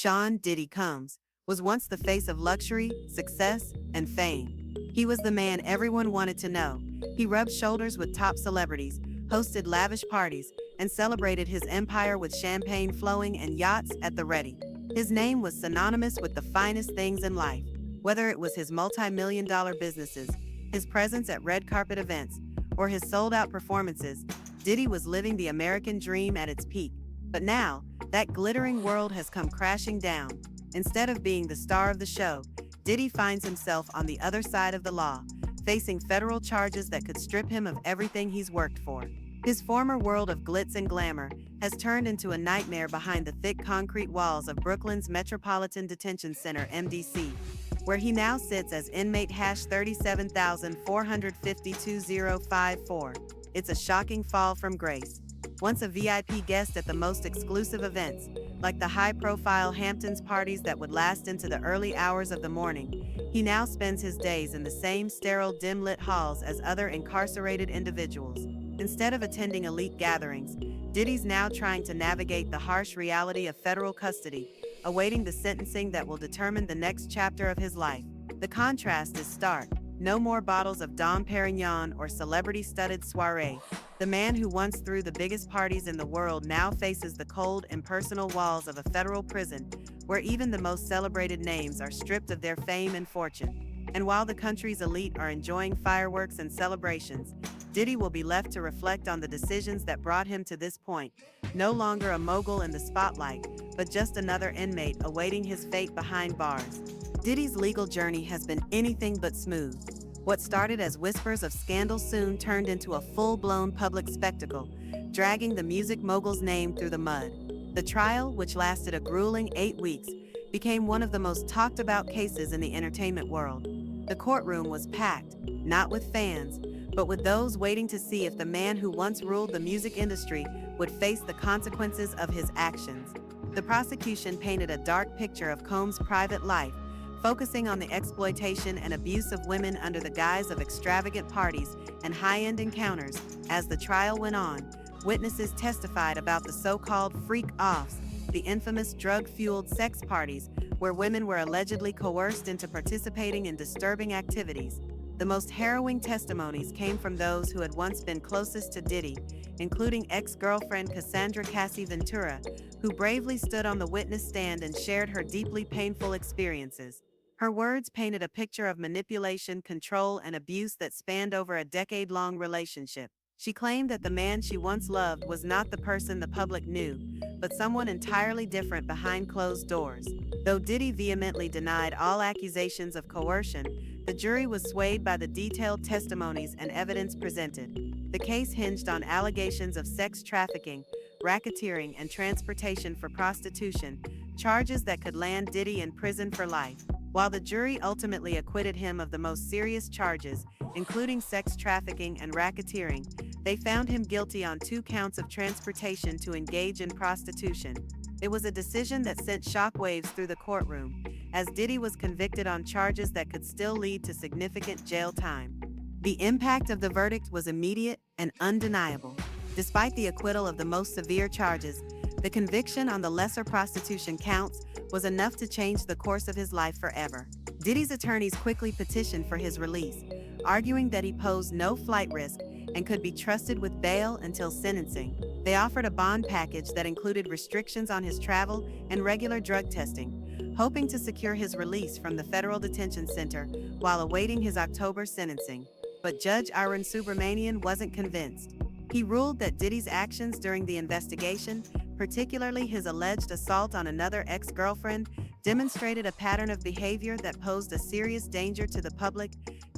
Sean Diddy Combs, was once the face of luxury, success, and fame. He was the man everyone wanted to know. He rubbed shoulders with top celebrities, hosted lavish parties, and celebrated his empire with champagne flowing and yachts at the ready. His name was synonymous with the finest things in life. Whether it was his multi-million-dollar businesses, his presence at red carpet events, or his sold-out performances, Diddy was living the American dream at its peak. But now, that glittering world has come crashing down. Instead of being the star of the show, Diddy finds himself on the other side of the law, facing federal charges that could strip him of everything he's worked for. His former world of glitz and glamour has turned into a nightmare behind the thick concrete walls of Brooklyn's Metropolitan Detention Center, MDC, where he now sits as inmate #37452-054. It's a shocking fall from grace. Once a VIP guest at the most exclusive events, like the high-profile Hamptons parties that would last into the early hours of the morning, he now spends his days in the same sterile, dim-lit halls as other incarcerated individuals. Instead of attending elite gatherings, Diddy's now trying to navigate the harsh reality of federal custody, awaiting the sentencing that will determine the next chapter of his life. The contrast is stark. No more bottles of Dom Perignon or celebrity-studded soiree. The man who once threw the biggest parties in the world now faces the cold, impersonal walls of a federal prison, where even the most celebrated names are stripped of their fame and fortune. And while the country's elite are enjoying fireworks and celebrations, Diddy will be left to reflect on the decisions that brought him to this point, no longer a mogul in the spotlight, but just another inmate awaiting his fate behind bars. Diddy's legal journey has been anything but smooth. What started as whispers of scandal soon turned into a full-blown public spectacle, dragging the music mogul's name through the mud. The trial, which lasted a grueling 8 weeks, became one of the most talked-about cases in the entertainment world. The courtroom was packed, not with fans, but with those waiting to see if the man who once ruled the music industry would face the consequences of his actions. The prosecution painted a dark picture of Combs' private life, focusing on the exploitation and abuse of women under the guise of extravagant parties and high-end encounters. As the trial went on, witnesses testified about the so-called freak-offs, the infamous drug-fueled sex parties where women were allegedly coerced into participating in disturbing activities. The most harrowing testimonies came from those who had once been closest to Diddy, including ex-girlfriend Cassie Ventura, who bravely stood on the witness stand and shared her deeply painful experiences. Her words painted a picture of manipulation, control, and abuse that spanned over a decade-long relationship. She claimed that the man she once loved was not the person the public knew, but someone entirely different behind closed doors. Though Diddy vehemently denied all accusations of coercion, the jury was swayed by the detailed testimonies and evidence presented. The case hinged on allegations of sex trafficking, racketeering, and transportation for prostitution, charges that could land Diddy in prison for life. While the jury ultimately acquitted him of the most serious charges, including sex trafficking and racketeering, they found him guilty on 2 counts of transportation to engage in prostitution. It was a decision that sent shockwaves through the courtroom, as Diddy was convicted on charges that could still lead to significant jail time. The impact of the verdict was immediate and undeniable. Despite the acquittal of the most severe charges, the conviction on the lesser prostitution counts was enough to change the course of his life forever. Diddy's attorneys quickly petitioned for his release, arguing that he posed no flight risk and could be trusted with bail until sentencing. They offered a bond package that included restrictions on his travel and regular drug testing, hoping to secure his release from the federal detention center while awaiting his October sentencing. But Judge Arun Subramanian wasn't convinced. He ruled that Diddy's actions during the investigation, particularly his alleged assault on another ex-girlfriend, demonstrated a pattern of behavior that posed a serious danger to the public.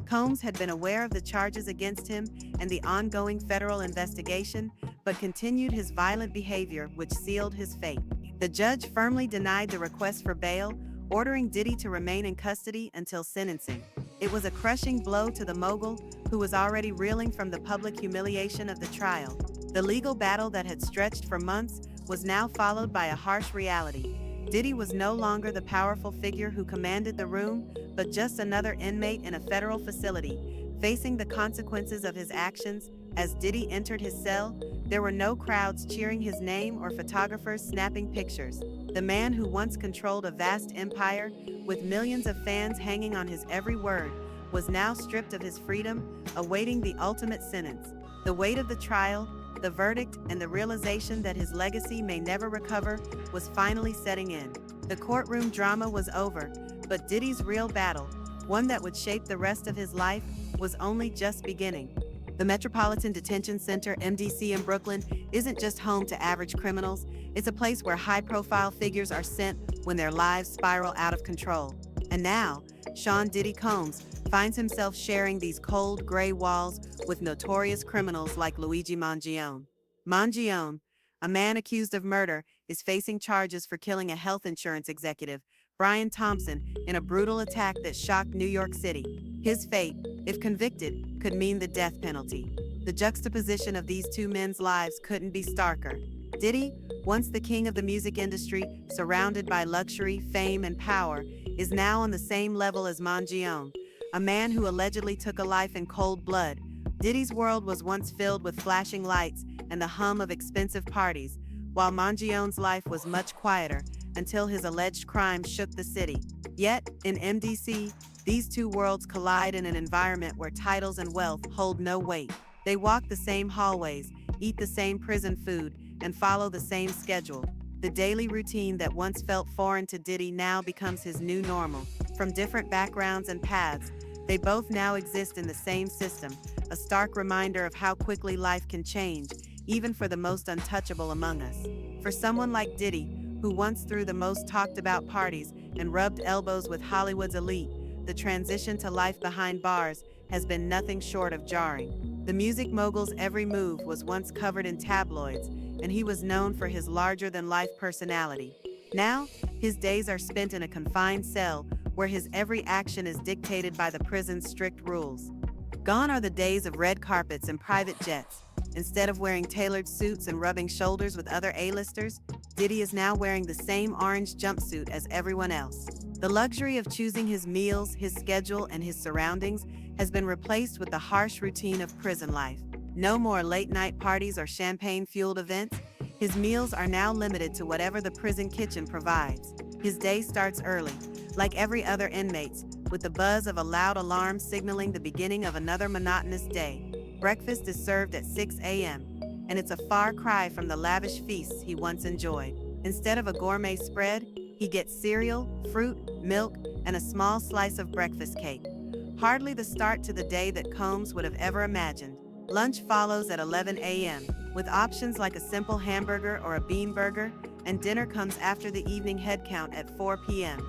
Combs had been aware of the charges against him and the ongoing federal investigation, but continued his violent behavior, which sealed his fate. The judge firmly denied the request for bail, ordering Diddy to remain in custody until sentencing. It was a crushing blow to the mogul, who was already reeling from the public humiliation of the trial. The legal battle that had stretched for months was now followed by a harsh reality. Diddy was no longer the powerful figure who commanded the room, but just another inmate in a federal facility, facing the consequences of his actions. As Diddy entered his cell, there were no crowds cheering his name or photographers snapping pictures. The man who once controlled a vast empire, with millions of fans hanging on his every word, was now stripped of his freedom, awaiting the ultimate sentence. The weight of the trial, the verdict, and the realization that his legacy may never recover was finally setting in. The courtroom drama was over, but Diddy's real battle, one that would shape the rest of his life, was only just beginning. The Metropolitan Detention Center, MDC in Brooklyn, isn't just home to average criminals. It's a place where high-profile figures are sent when their lives spiral out of control. And now, Sean Diddy Combs finds himself sharing these cold, gray walls with notorious criminals like Luigi Mangione. Mangione, a man accused of murder, is facing charges for killing a health insurance executive, Brian Thompson, in a brutal attack that shocked New York City. His fate, if convicted, could mean the death penalty. The juxtaposition of these two men's lives couldn't be starker. Diddy, once the king of the music industry, surrounded by luxury, fame, and power, is now on the same level as Mangione, a man who allegedly took a life in cold blood. Diddy's world was once filled with flashing lights and the hum of expensive parties, while Mangione's life was much quieter until his alleged crimes shook the city. Yet, in MDC, these two worlds collide in an environment where titles and wealth hold no weight. They walk the same hallways, eat the same prison food, and follow the same schedule. The daily routine that once felt foreign to Diddy now becomes his new normal. From different backgrounds and paths, they both now exist in the same system, a stark reminder of how quickly life can change, even for the most untouchable among us. For someone like Diddy, who once threw the most talked about parties and rubbed elbows with Hollywood's elite, the transition to life behind bars has been nothing short of jarring. The music mogul's every move was once covered in tabloids, and he was known for his larger-than-life personality. Now, his days are spent in a confined cell where his every action is dictated by the prison's strict rules. Gone are the days of red carpets and private jets. Instead of wearing tailored suits and rubbing shoulders with other A-listers, Diddy is now wearing the same orange jumpsuit as everyone else. The luxury of choosing his meals, his schedule, and his surroundings has been replaced with the harsh routine of prison life. No more late-night parties or champagne-fueled events. His meals are now limited to whatever the prison kitchen provides. His day starts early, like every other inmate's, with the buzz of a loud alarm signaling the beginning of another monotonous day. Breakfast is served at 6 a.m., and it's a far cry from the lavish feasts he once enjoyed. Instead of a gourmet spread, he gets cereal, fruit, milk, and a small slice of breakfast cake. Hardly the start to the day that Combs would have ever imagined. Lunch follows at 11 a.m., with options like a simple hamburger or a bean burger, and dinner comes after the evening head count at 4 p.m.,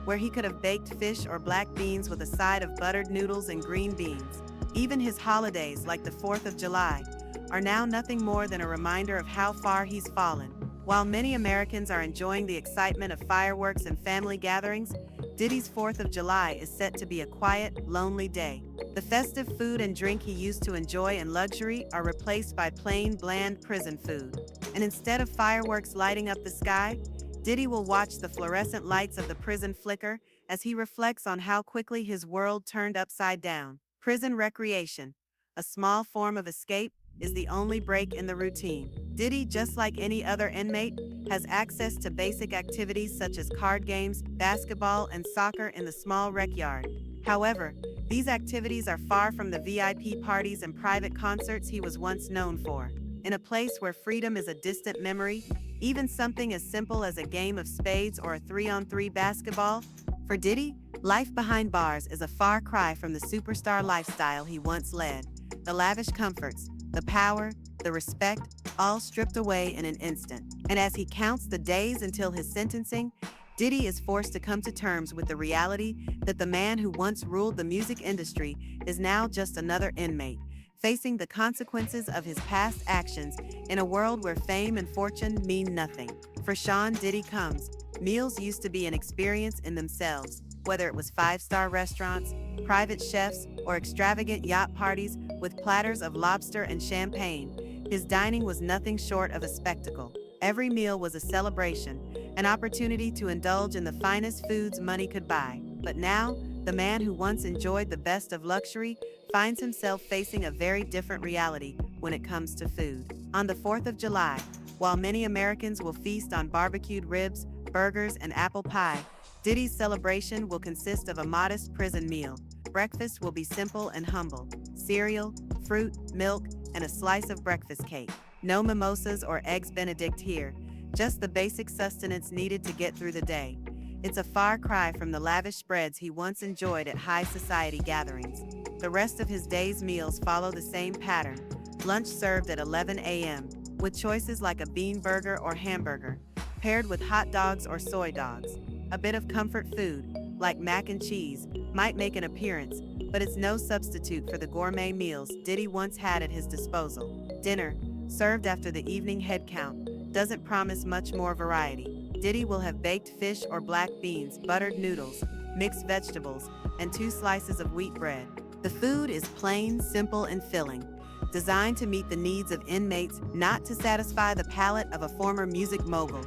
where he could have baked fish or black beans with a side of buttered noodles and green beans. Even his holidays, like the 4th of July, are now nothing more than a reminder of how far he's fallen. While many Americans are enjoying the excitement of fireworks and family gatherings, Diddy's 4th of July is set to be a quiet, lonely day. The festive food and drink he used to enjoy in luxury are replaced by plain, bland prison food. And instead of fireworks lighting up the sky, Diddy will watch the fluorescent lights of the prison flicker as he reflects on how quickly his world turned upside down. Prison recreation, a small form of escape, is the only break in the routine. Diddy, just like any other inmate, has access to basic activities such as card games, basketball, and soccer in the small rec yard. However, these activities are far from the VIP parties and private concerts he was once known for. In a place where freedom is a distant memory, even something as simple as a game of spades or a 3-on-3 basketball, for Diddy, life behind bars is a far cry from the superstar lifestyle he once led. The lavish comforts, the power, the respect, all stripped away in an instant. And as he counts the days until his sentencing, Diddy is forced to come to terms with the reality that the man who once ruled the music industry is now just another inmate, facing the consequences of his past actions in a world where fame and fortune mean nothing. For Sean Diddy Combs, meals used to be an experience in themselves, whether it was 5-star restaurants, private chefs, or extravagant yacht parties with platters of lobster and champagne. His dining was nothing short of a spectacle. Every meal was a celebration, an opportunity to indulge in the finest foods money could buy. But now, the man who once enjoyed the best of luxury finds himself facing a very different reality when it comes to food. On the 4th of July, while many Americans will feast on barbecued ribs, burgers, and apple pie, Diddy's celebration will consist of a modest prison meal. Breakfast will be simple and humble: cereal, fruit, milk, and a slice of breakfast cake. No mimosas or eggs Benedict here, just the basic sustenance needed to get through the day. It's a far cry from the lavish spreads he once enjoyed at high society gatherings. The rest of his day's meals follow the same pattern: lunch served at 11 a.m., with choices like a bean burger or hamburger, paired with hot dogs or soy dogs. A bit of comfort food, like mac and cheese, might make an appearance, but it's no substitute for the gourmet meals Diddy once had at his disposal. Dinner, served after the evening head count, doesn't promise much more variety. Diddy will have baked fish or black beans, buttered noodles, mixed vegetables, and 2 slices of wheat bread. The food is plain, simple, and filling, designed to meet the needs of inmates, not to satisfy the palate of a former music mogul.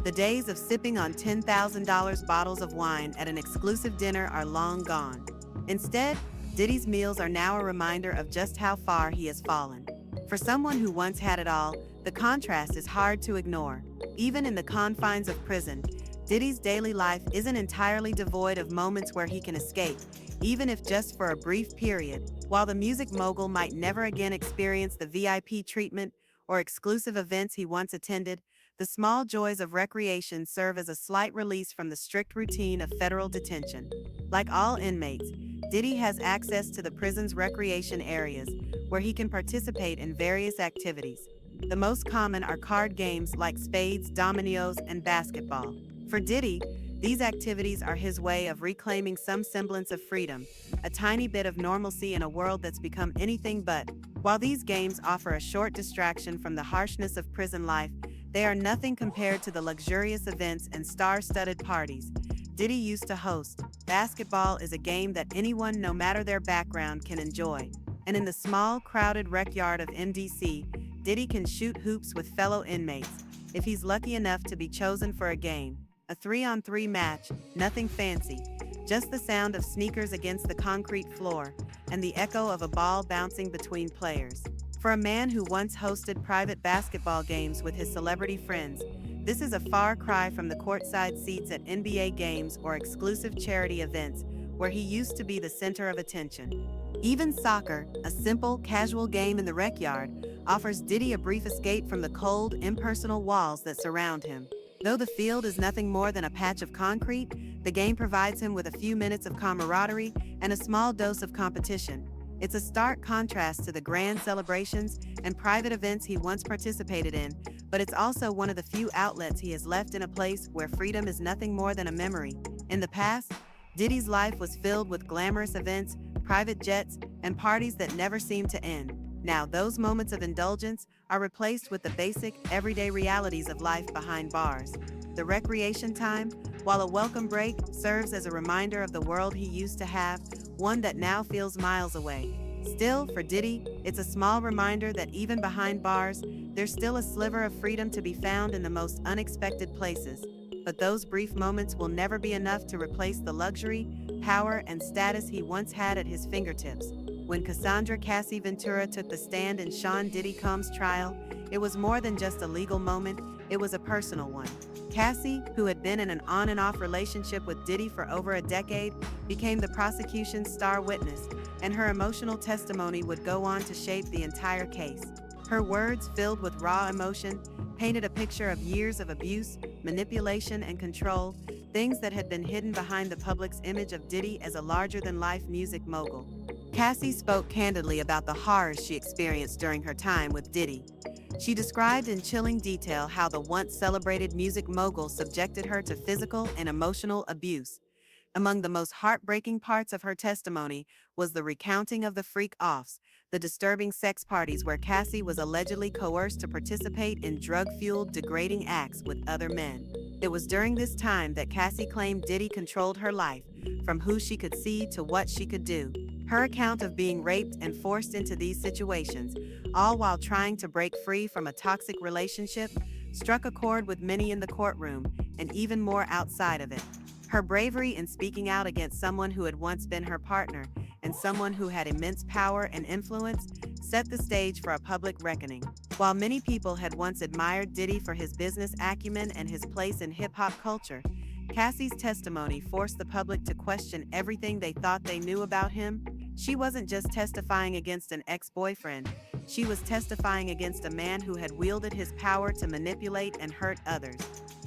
The days of sipping on $10,000 bottles of wine at an exclusive dinner are long gone. Instead, Diddy's meals are now a reminder of just how far he has fallen. For someone who once had it all, the contrast is hard to ignore. Even in the confines of prison, Diddy's daily life isn't entirely devoid of moments where he can escape, even if just for a brief period. While the music mogul might never again experience the VIP treatment or exclusive events he once attended, the small joys of recreation serve as a slight release from the strict routine of federal detention. Like all inmates, Diddy has access to the prison's recreation areas, where he can participate in various activities. The most common are card games like spades, dominoes, and basketball. For Diddy, these activities are his way of reclaiming some semblance of freedom, a tiny bit of normalcy in a world that's become anything but. While these games offer a short distraction from the harshness of prison life, they are nothing compared to the luxurious events and star-studded parties Diddy used to host. Basketball is a game that anyone, no matter their background, can enjoy. And in the small, crowded rec yard of MDC, Diddy can shoot hoops with fellow inmates, if he's lucky enough to be chosen for a game. A 3-on-3 match, nothing fancy, just the sound of sneakers against the concrete floor, and the echo of a ball bouncing between players. For a man who once hosted private basketball games with his celebrity friends, this is a far cry from the courtside seats at NBA games or exclusive charity events, where he used to be the center of attention. Even soccer, a simple, casual game in the rec yard, offers Diddy a brief escape from the cold, impersonal walls that surround him. Though the field is nothing more than a patch of concrete, the game provides him with a few minutes of camaraderie and a small dose of competition. It's a stark contrast to the grand celebrations and private events he once participated in, but it's also one of the few outlets he has left in a place where freedom is nothing more than a memory. In the past, Diddy's life was filled with glamorous events, private jets, and parties that never seemed to end. Now, those moments of indulgence are replaced with the basic, everyday realities of life behind bars. The recreation time, while a welcome break, serves as a reminder of the world he used to have, one that now feels miles away. Still, for Diddy, it's a small reminder that even behind bars, there's still a sliver of freedom to be found in the most unexpected places. But those brief moments will never be enough to replace the luxury, power, and status he once had at his fingertips. When Cassandra Cassie Ventura took the stand in Sean Diddy Combs' trial, it was more than just a legal moment, it was a personal one. Cassie, who had been in an on and off relationship with Diddy for over a decade, became the prosecution's star witness, and her emotional testimony would go on to shape the entire case. Her words, filled with raw emotion, painted a picture of years of abuse, manipulation, and control, things that had been hidden behind the public's image of Diddy as a larger-than-life music mogul. Cassie spoke candidly about the horrors she experienced during her time with Diddy. She described in chilling detail how the once-celebrated music mogul subjected her to physical and emotional abuse. Among the most heartbreaking parts of her testimony was the recounting of the freak-offs, the disturbing sex parties where Cassie was allegedly coerced to participate in drug-fueled, degrading acts with other men. It was during this time that Cassie claimed Diddy controlled her life, from who she could see to what she could do. Her account of being raped and forced into these situations, all while trying to break free from a toxic relationship, struck a chord with many in the courtroom, and even more outside of it. Her bravery in speaking out against someone who had once been her partner, and someone who had immense power and influence, set the stage for a public reckoning. While many people had once admired Diddy for his business acumen and his place in hip-hop culture, Cassie's testimony forced the public to question everything they thought they knew about him. She wasn't just testifying against an ex-boyfriend, she was testifying against a man who had wielded his power to manipulate and hurt others.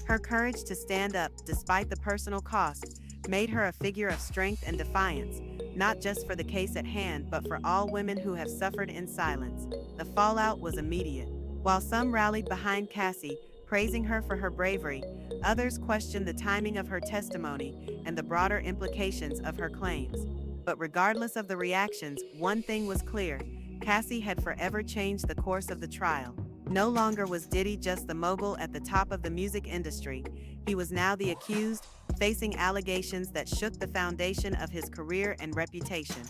Her courage to stand up, despite the personal cost, made her a figure of strength and defiance, not just for the case at hand, but for all women who have suffered in silence. The fallout was immediate. While some rallied behind Cassie, praising her for her bravery, others questioned the timing of her testimony and the broader implications of her claims. But regardless of the reactions, one thing was clear: Cassie had forever changed the course of the trial. No longer was Diddy just the mogul at the top of the music industry. He was now the accused, facing allegations that shook the foundation of his career and reputation.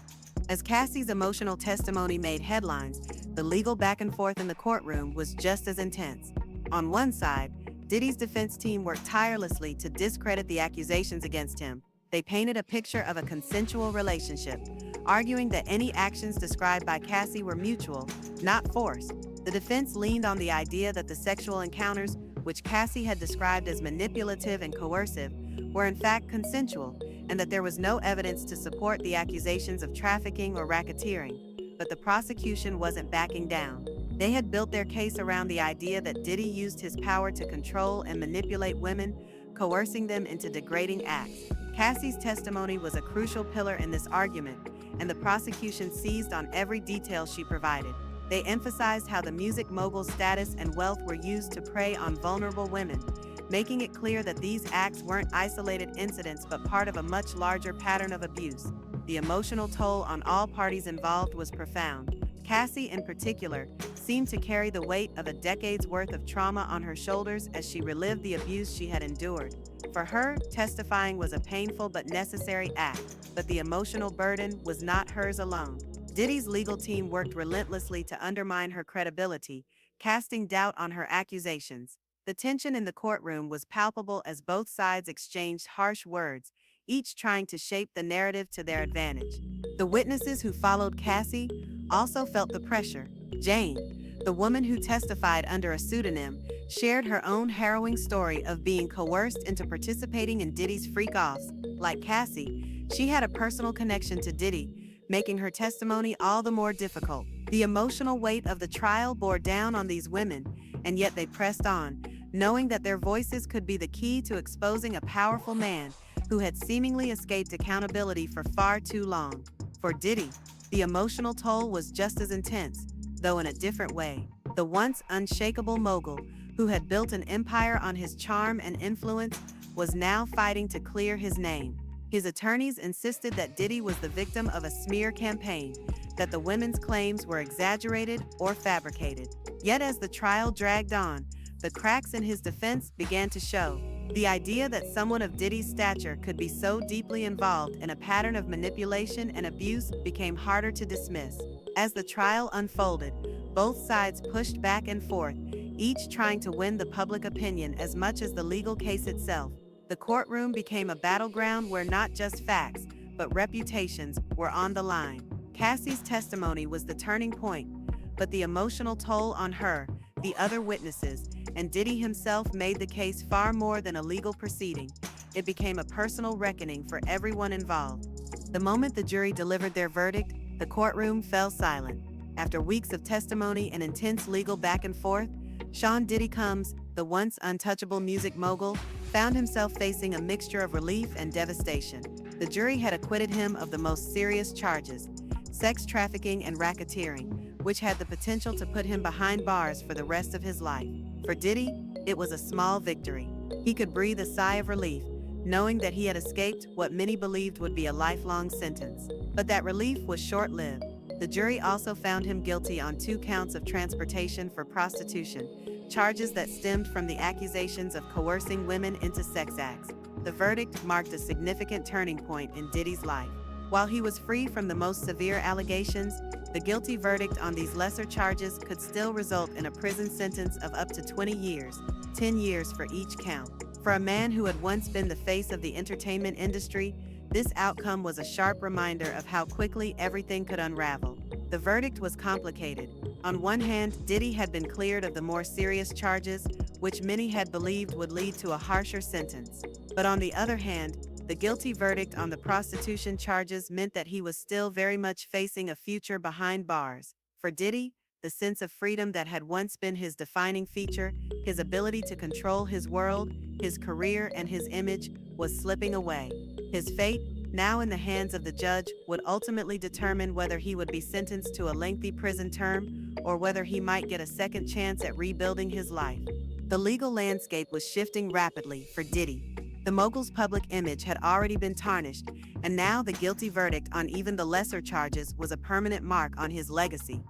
As Cassie's emotional testimony made headlines, the legal back and forth in the courtroom was just as intense. On one side, Diddy's defense team worked tirelessly to discredit the accusations against him. They painted a picture of a consensual relationship, arguing that any actions described by Cassie were mutual, not forced. The defense leaned on the idea that the sexual encounters, which Cassie had described as manipulative and coercive, were in fact consensual, and that there was no evidence to support the accusations of trafficking or racketeering. But the prosecution wasn't backing down. They had built their case around the idea that Diddy used his power to control and manipulate women, coercing them into degrading acts. Cassie's testimony was a crucial pillar in this argument, and the prosecution seized on every detail she provided. They emphasized how the music mogul's status and wealth were used to prey on vulnerable women, making it clear that these acts weren't isolated incidents but part of a much larger pattern of abuse. The emotional toll on all parties involved was profound. Cassie, in particular, seemed to carry the weight of a decade's worth of trauma on her shoulders as she relived the abuse she had endured. For her, testifying was a painful but necessary act, but the emotional burden was not hers alone. Diddy's legal team worked relentlessly to undermine her credibility, casting doubt on her accusations. The tension in the courtroom was palpable as both sides exchanged harsh words, each trying to shape the narrative to their advantage. The witnesses who followed Cassie also felt the pressure. Jane, the woman who testified under a pseudonym, shared her own harrowing story of being coerced into participating in Diddy's freak-offs. Like Cassie, she had a personal connection to Diddy, making her testimony all the more difficult. The emotional weight of the trial bore down on these women, and yet they pressed on, knowing that their voices could be the key to exposing a powerful man who had seemingly escaped accountability for far too long. For Diddy, the emotional toll was just as intense, though in a different way. The once unshakable mogul, who had built an empire on his charm and influence, was now fighting to clear his name. His attorneys insisted that Diddy was the victim of a smear campaign, that the women's claims were exaggerated or fabricated. Yet as the trial dragged on, the cracks in his defense began to show. The idea that someone of Diddy's stature could be so deeply involved in a pattern of manipulation and abuse became harder to dismiss. As the trial unfolded, both sides pushed back and forth, each trying to win the public opinion as much as the legal case itself. The courtroom became a battleground where not just facts, but reputations were on the line. Cassie's testimony was the turning point, but the emotional toll on her, the other witnesses, and Diddy himself made the case far more than a legal proceeding. It became a personal reckoning for everyone involved. The moment the jury delivered their verdict, the courtroom fell silent. After weeks of testimony and intense legal back and forth, Sean Diddy Combs, the once untouchable music mogul, found himself facing a mixture of relief and devastation. The jury had acquitted him of the most serious charges: sex trafficking and racketeering, which had the potential to put him behind bars for the rest of his life. For Diddy, it was a small victory. He could breathe a sigh of relief, knowing that he had escaped what many believed would be a lifelong sentence. But that relief was short-lived. The jury also found him guilty on 2 counts of transportation for prostitution, charges that stemmed from the accusations of coercing women into sex acts. The verdict marked a significant turning point in Diddy's life. While he was free from the most severe allegations, the guilty verdict on these lesser charges could still result in a prison sentence of up to 20 years, 10 years for each count. For a man who had once been the face of the entertainment industry, this outcome was a sharp reminder of how quickly everything could unravel. The verdict was complicated. On one hand, Diddy had been cleared of the more serious charges, which many had believed would lead to a harsher sentence. But on the other hand, the guilty verdict on the prostitution charges meant that he was still very much facing a future behind bars. For Diddy, the sense of freedom that had once been his defining feature, his ability to control his world, his career, and his image, was slipping away. His fate, now in the hands of the judge, would ultimately determine whether he would be sentenced to a lengthy prison term or whether he might get a second chance at rebuilding his life. The legal landscape was shifting rapidly for Diddy. The mogul's public image had already been tarnished, and now the guilty verdict on even the lesser charges was a permanent mark on his legacy.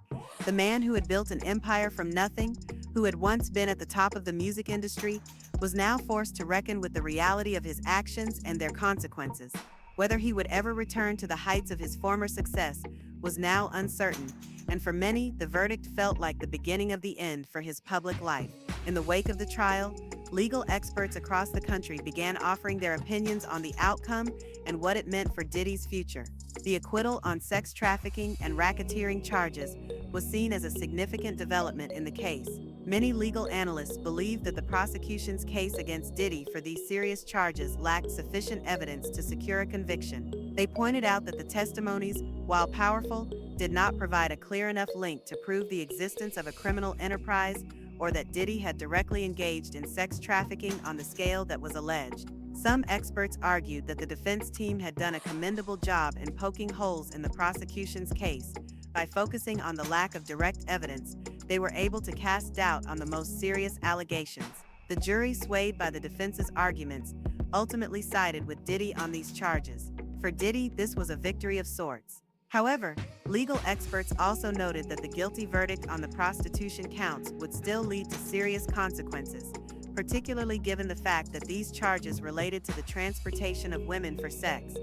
The man who had built an empire from nothing, who had once been at the top of the music industry, was now forced to reckon with the reality of his actions and their consequences. Whether he would ever return to the heights of his former success was now uncertain, and for many, the verdict felt like the beginning of the end for his public life. In the wake of the trial, legal experts across the country began offering their opinions on the outcome and what it meant for Diddy's future. The acquittal on sex trafficking and racketeering charges was seen as a significant development in the case. Many legal analysts believed that the prosecution's case against Diddy for these serious charges lacked sufficient evidence to secure a conviction. They pointed out that the testimonies, while powerful, did not provide a clear enough link to prove the existence of a criminal enterprise or that Diddy had directly engaged in sex trafficking on the scale that was alleged. Some experts argued that the defense team had done a commendable job in poking holes in the prosecution's case. By focusing on the lack of direct evidence, they were able to cast doubt on the most serious allegations. The jury, swayed by the defense's arguments, ultimately sided with Diddy on these charges. For Diddy, this was a victory of sorts. However, legal experts also noted that the guilty verdict on the prostitution counts would still lead to serious consequences, particularly given the fact that these charges related to the transportation of women for sex.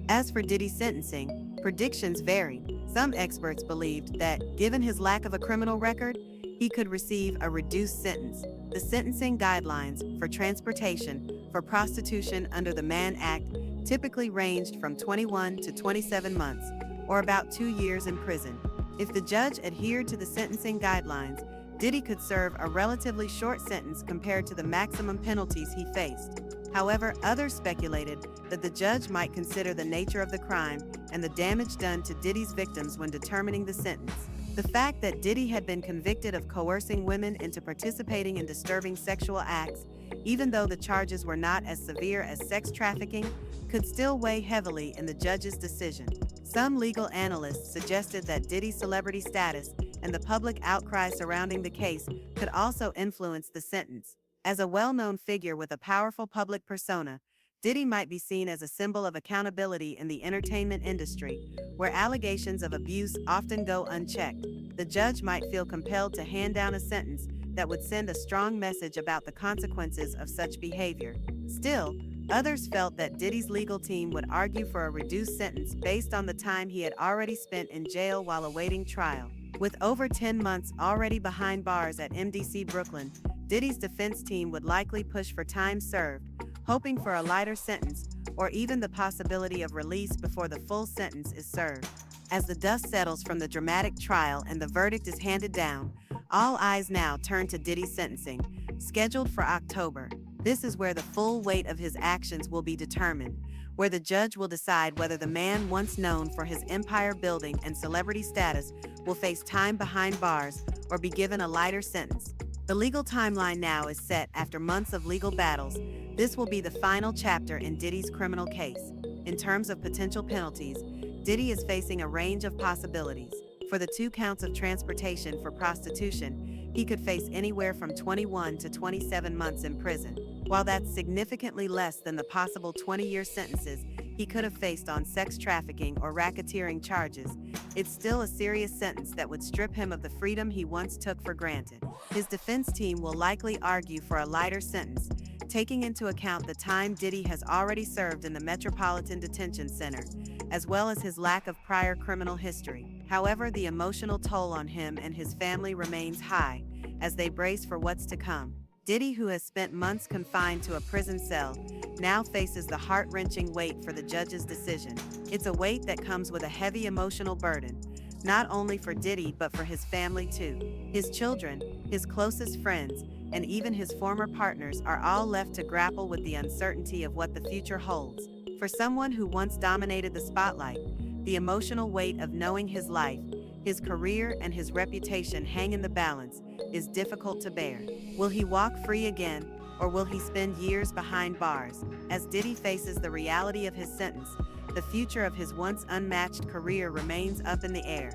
As for Diddy's sentencing, predictions varied. Some experts believed that, given his lack of a criminal record, he could receive a reduced sentence. The sentencing guidelines for transportation for prostitution under the Mann Act typically ranged from 21 to 27 months, or about 2 years in prison. If the judge adhered to the sentencing guidelines, Diddy could serve a relatively short sentence compared to the maximum penalties he faced. However, others speculated that the judge might consider the nature of the crime and the damage done to Diddy's victims when determining the sentence. The fact that Diddy had been convicted of coercing women into participating in disturbing sexual acts, even though the charges were not as severe as sex trafficking, could still weigh heavily in the judge's decision. Some legal analysts suggested that Diddy's celebrity status and the public outcry surrounding the case could also influence the sentence. As a well-known figure with a powerful public persona, Diddy might be seen as a symbol of accountability in the entertainment industry, where allegations of abuse often go unchecked. The judge might feel compelled to hand down a sentence that would send a strong message about the consequences of such behavior. Still, others felt that Diddy's legal team would argue for a reduced sentence based on the time he had already spent in jail while awaiting trial. With over 10 months already behind bars at MDC Brooklyn, Diddy's defense team would likely push for time served, hoping for a lighter sentence or even the possibility of release before the full sentence is served. As the dust settles from the dramatic trial and the verdict is handed down, all eyes now turn to Diddy's sentencing, scheduled for October. This is where the full weight of his actions will be determined, where the judge will decide whether the man once known for his empire building and celebrity status will face time behind bars or be given a lighter sentence. The legal timeline now is set after months of legal battles. This will be the final chapter in Diddy's criminal case. In terms of potential penalties, Diddy is facing a range of possibilities. For the 2 counts of transportation for prostitution, he could face anywhere from 21 to 27 months in prison. While that's significantly less than the possible 20-year sentences he could have faced on sex trafficking or racketeering charges, it's still a serious sentence that would strip him of the freedom he once took for granted. His defense team will likely argue for a lighter sentence, taking into account the time Diddy has already served in the Metropolitan Detention Center, as well as his lack of prior criminal history. However, the emotional toll on him and his family remains high as they brace for what's to come. Diddy, who has spent months confined to a prison cell, now faces the heart-wrenching wait for the judge's decision. It's a weight that comes with a heavy emotional burden. not only for Diddy but for his family too. His children, his closest friends, and even his former partners are all left to grapple with the uncertainty of what the future holds. For someone who once dominated the spotlight, the emotional weight of knowing his life, his career, and his reputation hang in the balance is difficult to bear. Will he walk free again, or will he spend years behind bars? As Diddy faces the reality of his sentence, the future of his once unmatched career remains up in the air.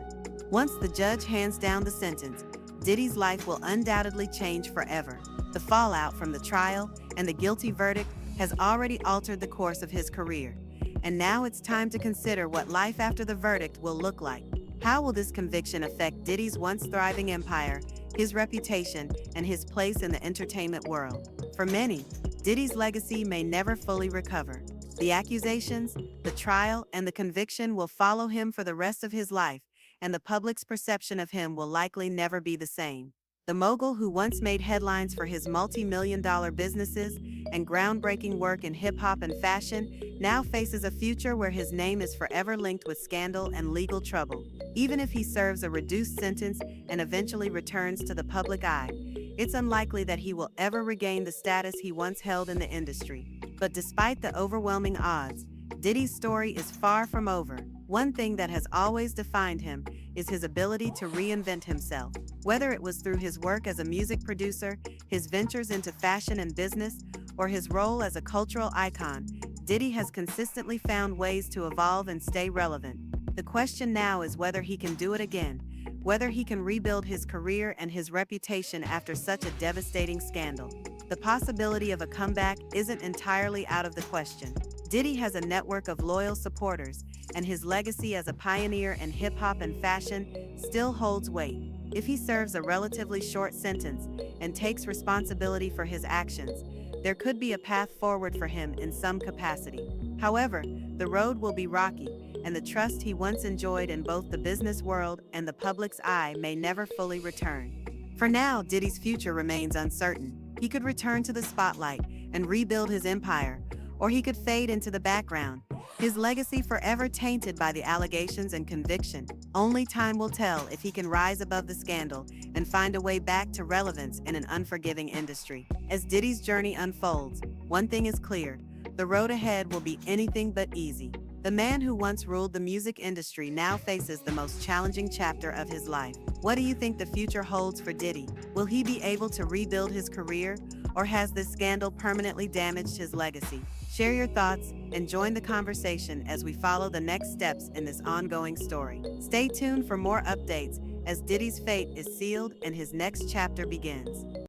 Once the judge hands down the sentence, Diddy's life will undoubtedly change forever. The fallout from the trial and the guilty verdict has already altered the course of his career. And now it's time to consider what life after the verdict will look like. How will this conviction affect Diddy's once thriving empire, his reputation, and his place in the entertainment world? For many, Diddy's legacy may never fully recover. The accusations, the trial, and the conviction will follow him for the rest of his life, and the public's perception of him will likely never be the same. The mogul who once made headlines for his multi-million-dollar businesses and groundbreaking work in hip-hop and fashion now faces a future where his name is forever linked with scandal and legal trouble. Even if he serves a reduced sentence and eventually returns to the public eye, it's unlikely that he will ever regain the status he once held in the industry. But despite the overwhelming odds, Diddy's story is far from over. One thing that has always defined him is his ability to reinvent himself. Whether it was through his work as a music producer, his ventures into fashion and business, or his role as a cultural icon, Diddy has consistently found ways to evolve and stay relevant. The question now is whether he can do it again, whether he can rebuild his career and his reputation after such a devastating scandal. The possibility of a comeback isn't entirely out of the question. Diddy has a network of loyal supporters, and his legacy as a pioneer in hip-hop and fashion still holds weight. If he serves a relatively short sentence and takes responsibility for his actions, there could be a path forward for him in some capacity. However, the road will be rocky, and the trust he once enjoyed in both the business world and the public's eye may never fully return. For now, Diddy's future remains uncertain. He could return to the spotlight and rebuild his empire, or he could fade into the background, his legacy forever tainted by the allegations and conviction. Only time will tell if he can rise above the scandal and find a way back to relevance in an unforgiving industry. As Diddy's journey unfolds, one thing is clear: the road ahead will be anything but easy. The man who once ruled the music industry now faces the most challenging chapter of his life. What do you think the future holds for Diddy? Will he be able to rebuild his career, or has this scandal permanently damaged his legacy? Share your thoughts and join the conversation as we follow the next steps in this ongoing story. Stay tuned for more updates as Diddy's fate is sealed and his next chapter begins.